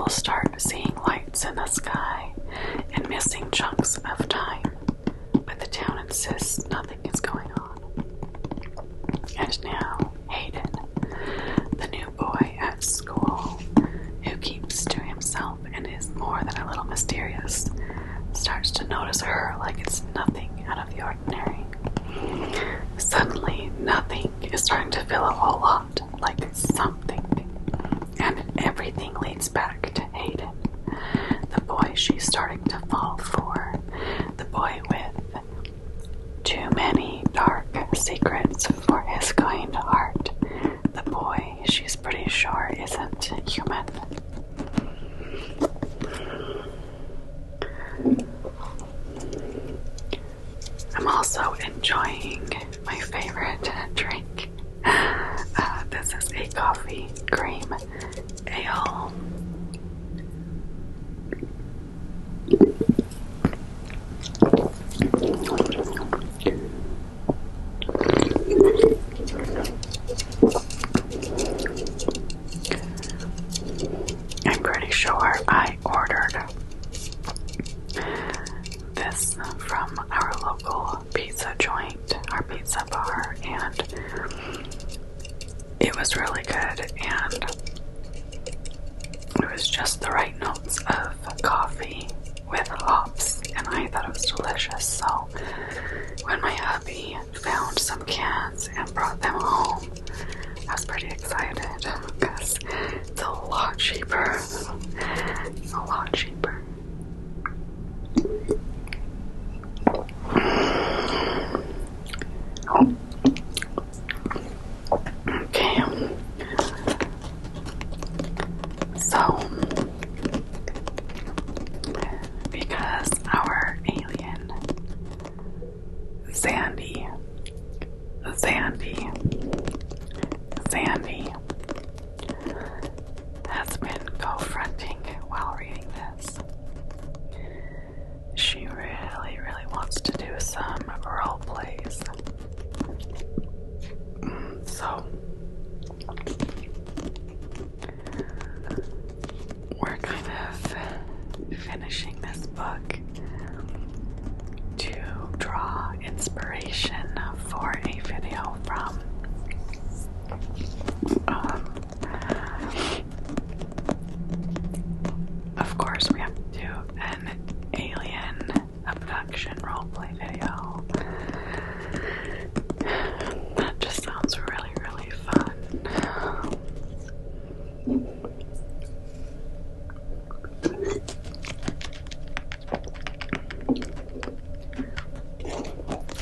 will start seeing lights in the sky and missing chunks of time, but the town insists nothing is going on. And now, Hayden, the new boy at school, who keeps to himself and is more than a little mysterious, starts to notice her like it's nothing out of the ordinary. Suddenly, nothing is starting to feel a whole lot like something, and everything leads back to Hayden, the boy she's starting to fall for, the boy with too many dark secrets for his kind heart, the boy she's pretty sure isn't human. I'm also enjoying my favorite drink. This is a coffee cream ale. I'm pretty sure I ordered this from our local pizza joint, our pizza bar, and it was really good, and it was just the right notes of coffee with hops, and I thought it was delicious. So when my hubby found some cans and brought them home, I was pretty excited because it's a lot cheaper. A lot cheaper. Okay. So, because our alien, Zandy, has been confronting while reading this. She really wants to do some role plays. So, we're kind of finishing this book to draw inspiration for a video from of course we have to do an alien abduction roleplay video. That just sounds really fun.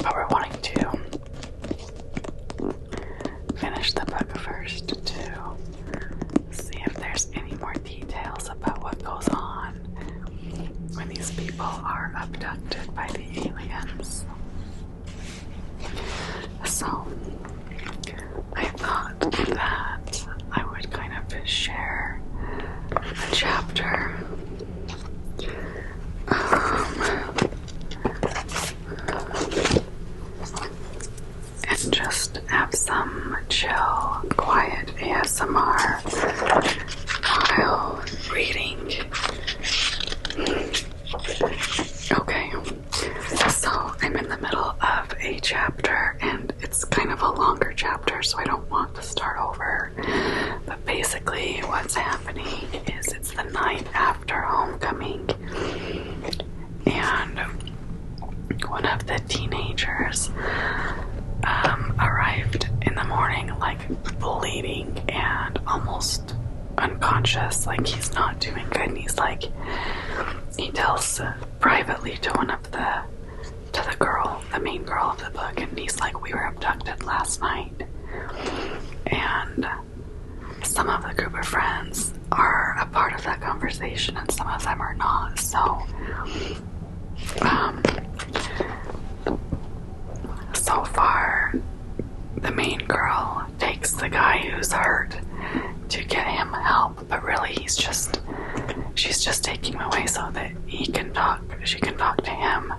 But we're wanting to finish the book first to see if there's any more details about what goes on when these people are abducted by the aliens. So I thought that I would kind of share a chapter and just have some chill, quiet ASMR while reading. Okay, so I'm in the middle of a chapter and it's kind of a longer chapter, so I don't want to start over. But basically what's happening is it's the night after homecoming, and one of the teenagers arrived in the morning like bleeding and almost unconscious, like he's not doing good, and he's like, he tells privately to the girl, the main girl of the book, and he's like, we were abducted last night. And some of the group of friends are a part of that conversation and some of them are not. So so far the main girl takes the guy who's hurt to get him help, but really she's just taking him away so that she can talk to him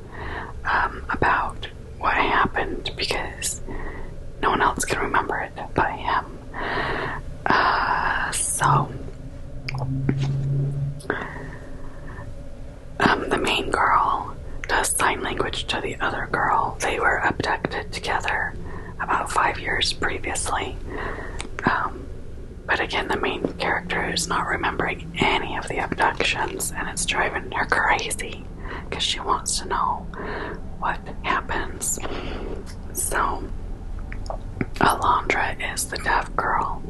about what happened, because no one else can remember it but him. So The main girl does sign language to the other girl. They were abducted together about 5 years previously. But again, the main character is not remembering any of the abductions, and it's driving her crazy because she wants to know what happens. So, Alondra is the deaf girl.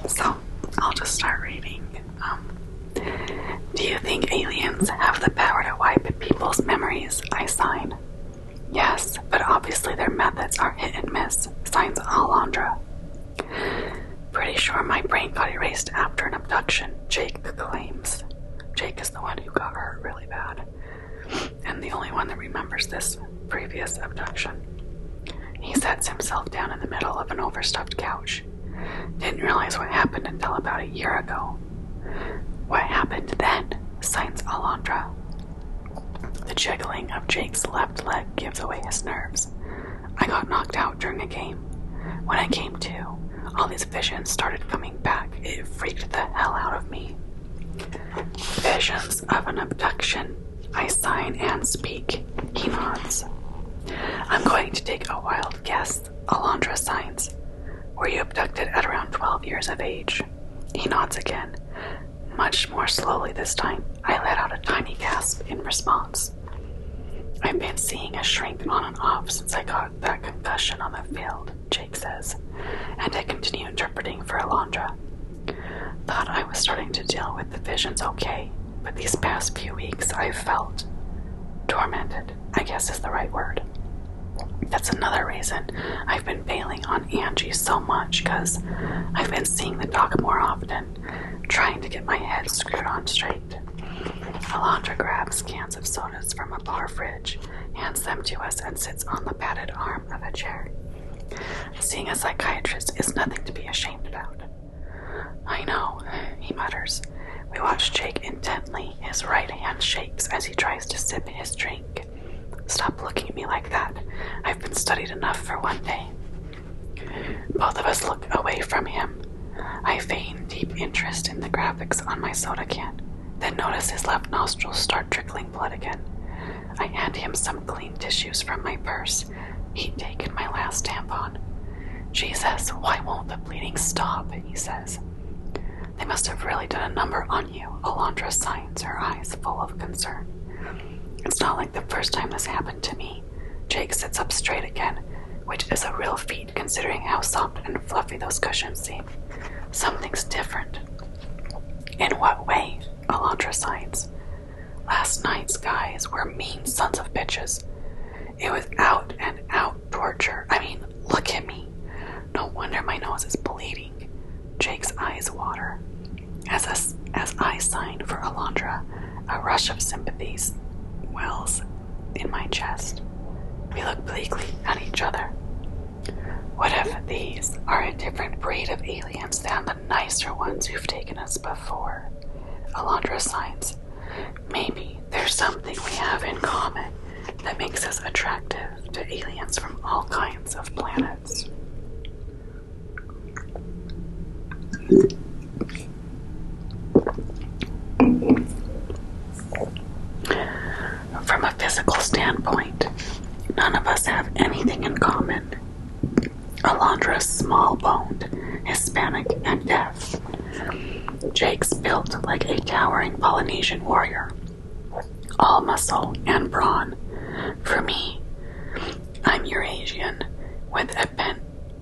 So I'll just start reading. Do you think aliens have the power to wipe people's memories? I sign. Yes, but obviously their methods are hit and miss, signs Alondra. Pretty sure my brain got erased after an abduction, Jake claims. Jake is the one who got hurt really bad, and the only one that remembers this previous abduction. He sets himself down in the middle of an overstuffed couch. Didn't realize what happened until about a year ago. What happened then? Signs Alondra. The jiggling of Jake's left leg gives away his nerves. I got knocked out during a game. When I came to, all these visions started coming back. It freaked the hell out of me. Visions of an abduction. I sign and speak. He nods. I'm going to take a wild guess. Alondra signs. Were you abducted at around 12 years of age? He nods again. Much more slowly this time. I let out a tiny gasp in response. I've been seeing a shrink on and off since I got that concussion on the field, Jake says, and I continue interpreting for Alondra. Thought I was starting to deal with the visions okay, but these past few weeks I've felt tormented, I guess is the right word. That's another reason I've been bailing on Angie so much, because I've been seeing the doc more often, trying to get my head screwed on straight. Alondra grabs cans of sodas from a bar fridge, hands them to us, and sits on the padded arm of a chair. Seeing a psychiatrist is nothing to be ashamed about. I know, he mutters. We watch Jake intently. His right hand shakes as he tries to sip his drink. Stop looking at me like that. I've been studied enough for one day. Both of us look away from him. I feign deep interest in the graphics on my soda can, then notice his left nostril start trickling blood again. I hand him some clean tissues from my purse. He'd taken my last tampon. Jesus, why won't the bleeding stop? He says. They must have really done a number on you, Alondra signs, her eyes full of concern. It's not like the first time this happened to me. Jake sits up straight again, which is a real feat considering how soft and fluffy those cushions seem. Something's different. In what way? Alondra signs. Last night's guys were mean sons of bitches. It was out and out torture. I mean, look at me. No wonder my nose is bleeding. Jake's eyes water. As I sign for Alondra, a rush of sympathies wells in my chest. We look bleakly at each other. What if these are a different breed of aliens than the nicer ones who've taken us before? Alondra signs. Maybe there's something we have in common that makes us attractive to aliens from all kinds of planets. From a physical standpoint, none of us have anything in common. Alondra's small-boned, Hispanic, and deaf. Jake's built like a towering Polynesian warrior, all muscle and brawn. For me, I'm Eurasian, with a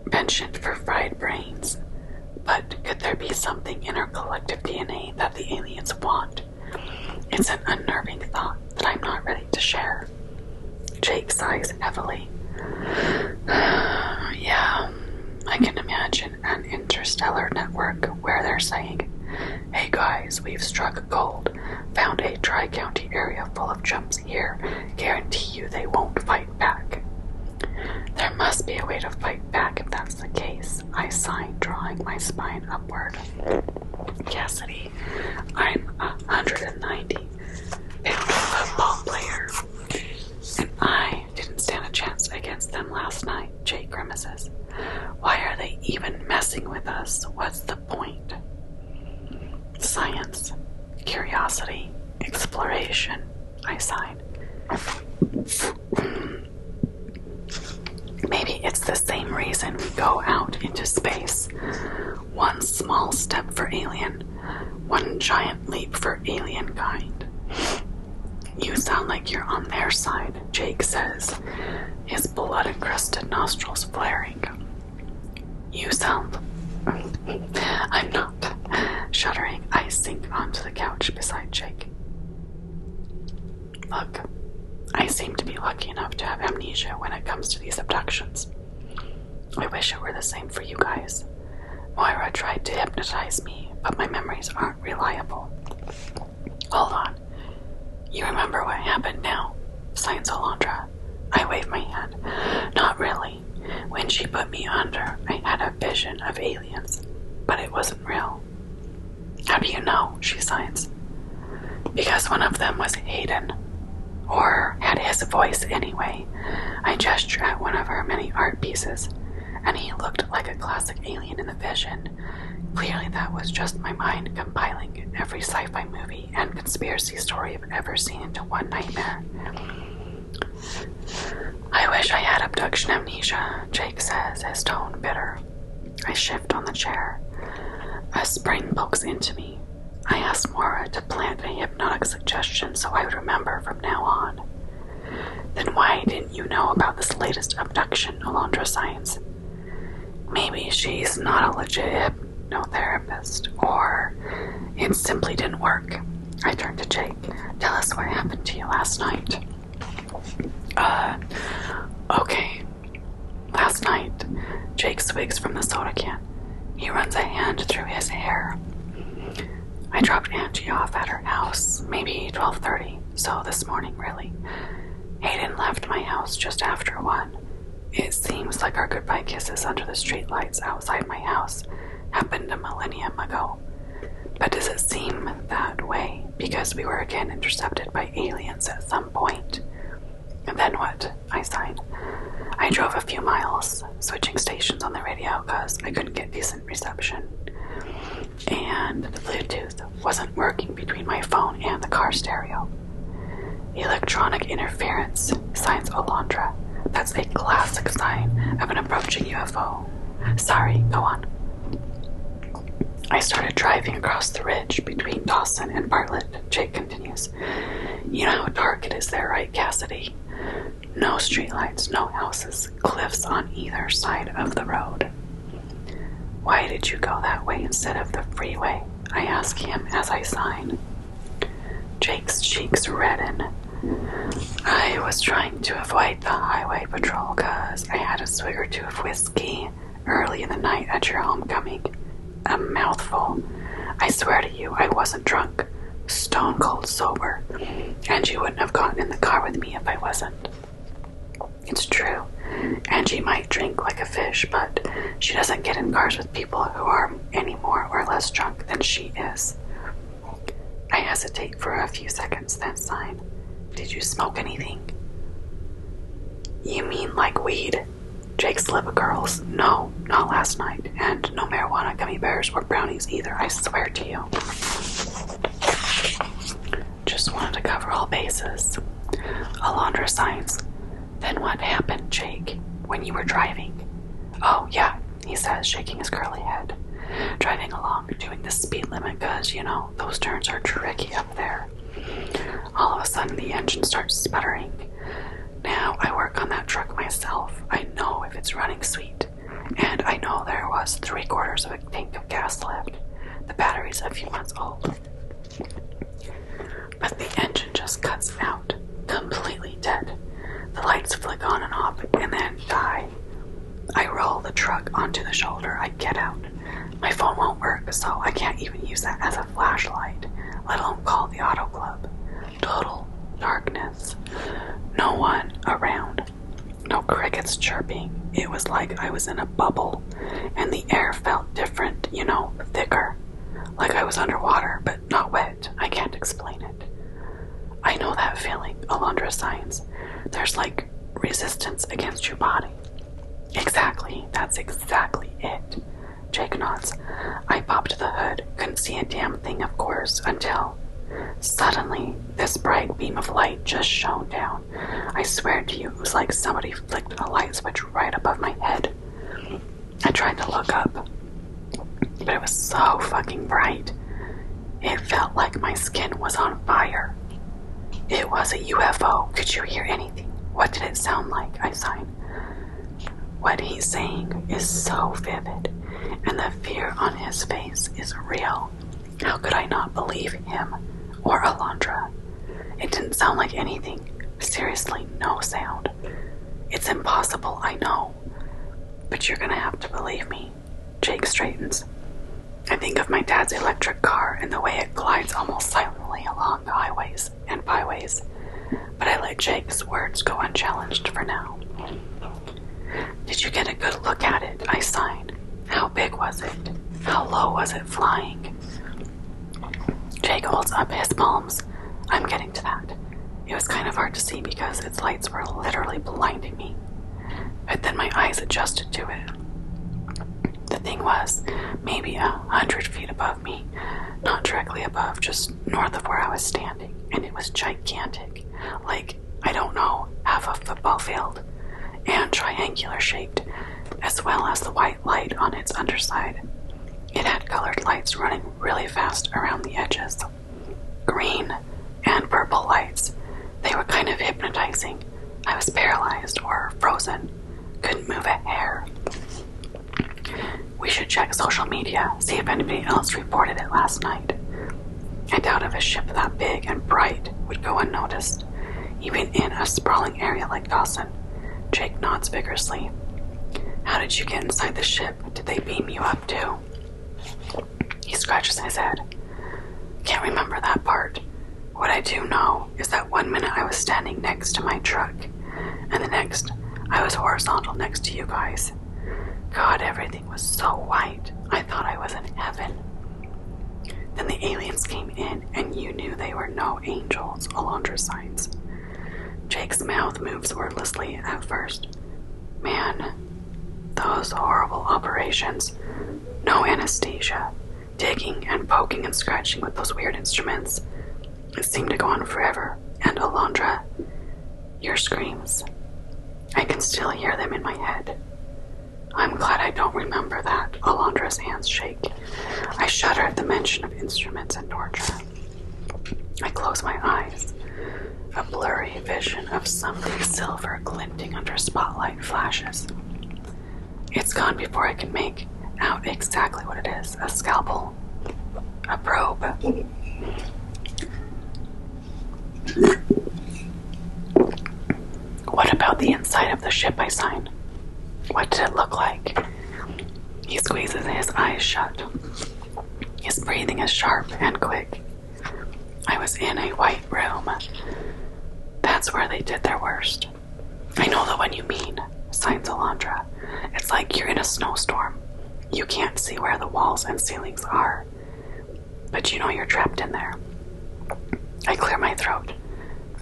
penchant for fried brains. But could there be something in our collective DNA that the aliens want? It's an unnerving thought that I'm not ready to share. Jake sighs heavily. Yeah, I can imagine an interstellar network where they're saying, hey guys, we've struck gold, found a tri-county area full of chumps here, guarantee you they won't fight back. There must be a way to fight back if that's the case, I sigh, drawing my spine upward. Cassidy, I'm 190-pound football player, and I didn't stand a chance against them last night, Jake grimaces. Why are they even messing with us? What's the point? Science, curiosity, exploration, I sighed. Maybe it's the same reason we go out into space. One small step for alien, one giant leap for alien kind. You sound like you're on their side, Jake says, his blood-encrusted nostrils flaring. You sound... I'm not. Shuddering, I sink onto the couch beside Jake. Look, I seem to be lucky enough to have amnesia when it comes to these abductions. I wish it were the same for you guys. Moira tried to hypnotize me, but my memories aren't reliable. Hold on. You remember what happened now? Signs Alondra. I wave my hand. Not really. When she put me under, I had a vision of aliens, but it wasn't real. How do you know? She signs. Because one of them was Hayden. Or had his voice anyway. I gesture at one of her many art pieces, and he looked like a classic alien in the vision. Clearly that was just my mind compiling every sci-fi movie and conspiracy story I've ever seen into one nightmare. I wish I had abduction amnesia, Jake says, his tone bitter. I shift on the chair. A spring pokes into me. I asked Moira to plant a hypnotic suggestion so I would remember from now on. Then why didn't you know about this latest abduction, Alondra signs? Maybe she's not a legit hypnotherapist, or it simply didn't work. I turn to Jake. Tell us what happened to you last night. Okay. Last night, Jake swigs from the soda can. He runs a hand through his hair. I dropped Angie off at her house, maybe 12:30, so this morning, really. Hayden left my house just after 1. It seems like our goodbye kisses under the streetlights outside my house happened a millennium ago. But does it seem that way because we were again intercepted by aliens at some point? And then what? I sighed. I drove a few miles, switching stations on the radio because I couldn't get decent reception. And the Bluetooth wasn't working between my phone and the car stereo. Electronic interference, signs Alondra. That's a classic sign of an approaching UFO. Sorry, go on. I started driving across the ridge between Dawson and Bartlett, Jake continues. You know how dark it is there, right, Cassidy? No streetlights, no houses, cliffs on either side of the road. Why did you go that way instead of the freeway? I ask him as I sign. Jake's cheeks redden. I was trying to avoid the highway patrol because I had a swig or 2 of whiskey early in the night at your homecoming. A mouthful. I swear to you, I wasn't drunk. Stone cold sober. Angie wouldn't have gotten in the car with me if I wasn't. It's true. Angie might drink like a fish, but she doesn't get in cars with people who are any more or less drunk than she is. I hesitate for a few seconds, then sign. Did you smoke anything? You mean like weed? Jake's lip curls. No, not last night. And no marijuana gummy bears or brownies either, I swear to you. Just wanted to cover all bases. Alondra signs. Then what happened, Jake, when you were driving? Oh, yeah, he says, shaking his curly head. Driving along, doing the speed limit because, you know, those turns are tricky up there. All of a sudden, the engine starts sputtering. Now, I work on that truck myself. I know if it's running sweet. And I know there was 3/4 of a tank of gas left. The battery's a few months old. But the engine just cuts out. Completely dead. The lights flick on and off and then die. I roll the truck onto the shoulder. I get out. My phone won't work, so I can't even use that as a flashlight, let alone call the auto club. Total darkness. No one around. No crickets chirping. It was like I was in a bubble, and the air felt different, you know, thicker. Like I was underwater, but not wet. I can't explain it. I know that feeling, Alondra signs. There's like resistance against your body. Exactly, that's exactly it. Jake nods. I popped the hood, couldn't see a damn thing, of course, until suddenly this bright beam of light just shone down. I swear to you, it was like somebody flicked a light switch right above my head. I tried to look up, but it was so fucking bright. It felt like my skin was on fire. It was a UFO. Could you hear anything? What did it sound like? I sighed. What he's saying is so vivid, and the fear on his face is real. How could I not believe him or Alondra? It didn't sound like anything. Seriously, no sound. It's impossible, I know. But you're gonna have to believe me. Jake straightens. I think of my dad's electric car and the way it glides almost silently along the highways and byways. But I let Jake's words go unchallenged for now. Did you get a good look at it? I sighed. How big was it? How low was it flying? Jake holds up his palms. I'm getting to that. It was kind of hard to see because its lights were literally blinding me. But then my eyes adjusted to it. The thing was maybe 100 feet above me, not directly above, just north of where I was standing, and it was gigantic, like, I don't know, half a football field, and triangular shaped, as well as the white light on its underside. It had colored lights running really fast around the edges. Green and purple lights. They were kind of hypnotizing. I was paralyzed or frozen. Couldn't move a hair. We should check social media, see if anybody else reported it last night. I doubt if a ship that big and bright would go unnoticed, even in a sprawling area like Dawson. Jake nods vigorously. How did you get inside the ship? Did they beam you up too? He scratches his head. Can't remember that part. What I do know is that 1 minute I was standing next to my truck, and the next I was horizontal next to you guys. God, everything was so white. I thought I was in heaven. Then the aliens came in, and you knew they were no angels, Alondra signs. Jake's mouth moves wordlessly at first. Man, those horrible operations. No anesthesia. Digging and poking and scratching with those weird instruments. It seemed to go on forever. And Alondra, your screams. I can still hear them in my head. I'm glad I don't remember that. Alondra's hands shake. I shudder at the mention of instruments and torture. I close my eyes. A blurry vision of something silver glinting under spotlight flashes. It's gone before I can make out exactly what it is. A scalpel. A probe. What about the inside of the ship? I sign. What did it look like? He squeezes his eyes shut. His breathing is sharp and quick. I was in a white room. That's where they did their worst. I know the one you mean, signs Alondra. It's like you're in a snowstorm. You can't see where the walls and ceilings are, but you know you're trapped in there. I clear my throat.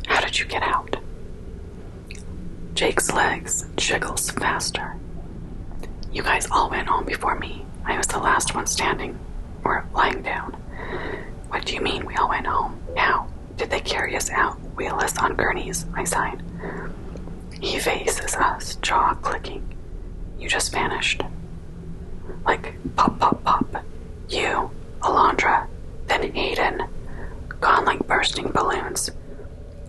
How did you get out? Jake's legs jiggles faster. You guys all went home before me. I was the last one standing, or lying down. What do you mean we all went home? How? Did they carry us out, wheelless on gurneys? I sighed. He faces us, jaw clicking. You just vanished. Like pop, pop, pop. You, Alondra, then Aiden. Gone like bursting balloons.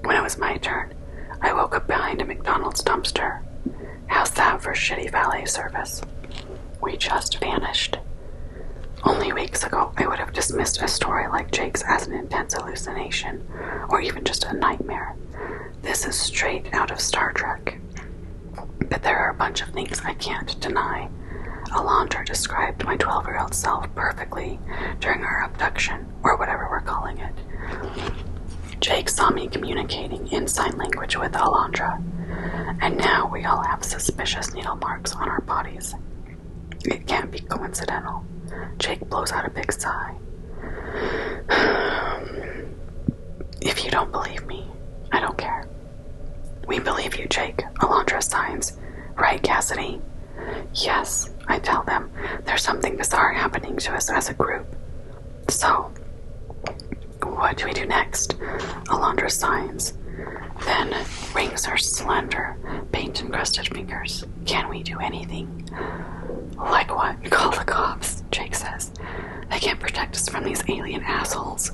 When it was my turn, I woke up behind a McDonald's dumpster. How's that for shitty valet service? We just vanished. Only weeks ago, I would have dismissed a story like Jake's as an intense hallucination, or even just a nightmare. This is straight out of Star Trek. But there are a bunch of things I can't deny. Alondra described my 12-year-old self perfectly during our abduction, or whatever we're calling it. Jake saw me communicating in sign language with Alondra, and now we all have suspicious needle marks on our bodies. It can't be coincidental. Jake blows out a big sigh. If you don't believe me, I don't care. We believe you, Jake, Alondra signs. Right, Cassidy? Yes, I tell them, there's something bizarre happening to us as a group. So, what do we do next? Alondra signs, then wrings her slender, paint-encrusted fingers. Can we do anything? Like what? Call the cops, Jake says. They can't protect us from these alien assholes.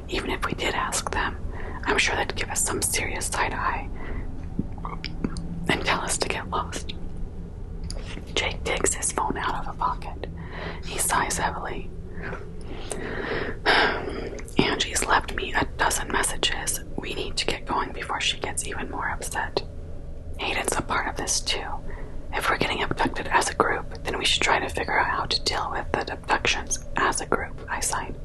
Even if we did ask them, I'm sure they'd give us some serious side-eye and tell us to get lost. Jake digs his phone out of a pocket. He sighs heavily. Angie's left me a dozen messages. We need to get going before she gets even more upset. Hayden's a part of this too. If we're getting abducted as a group, then we should try to figure out how to deal with the abductions as a group, I sighed.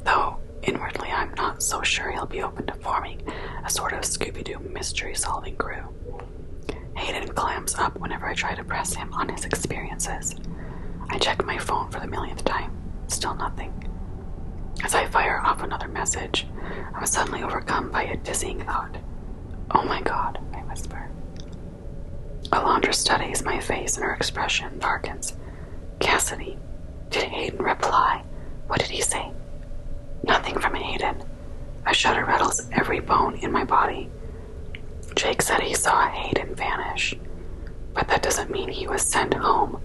Though, inwardly, I'm not so sure he'll be open to forming a sort of Scooby-Doo mystery-solving crew. Hayden clams up whenever I try to press him on his experiences. I check my phone for the millionth time. Still nothing. As I fire off another message, I was suddenly overcome by a dizzying thought. Oh my God, I whisper. Alondra studies my face and her expression darkens. Cassidy. Did Hayden reply? What did he say? Nothing from Hayden. A shudder rattles every bone in my body. Jake said he saw Hayden vanish, but that doesn't mean he was sent home.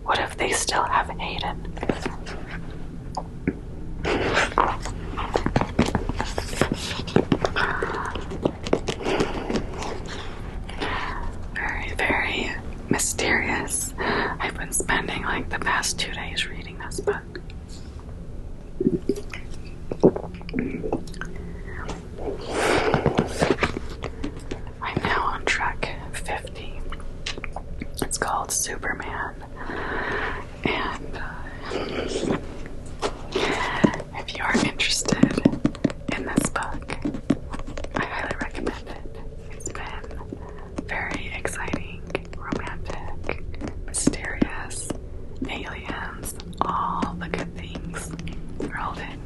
What if they still have Hayden? Very, very mysterious. I've been spending like the past 2 days reading this book. I'm now on track 50. It's called Superman. And if you are interested in this book, I highly recommend it. It's been very exciting, romantic, mysterious, aliens, all the good things rolled in.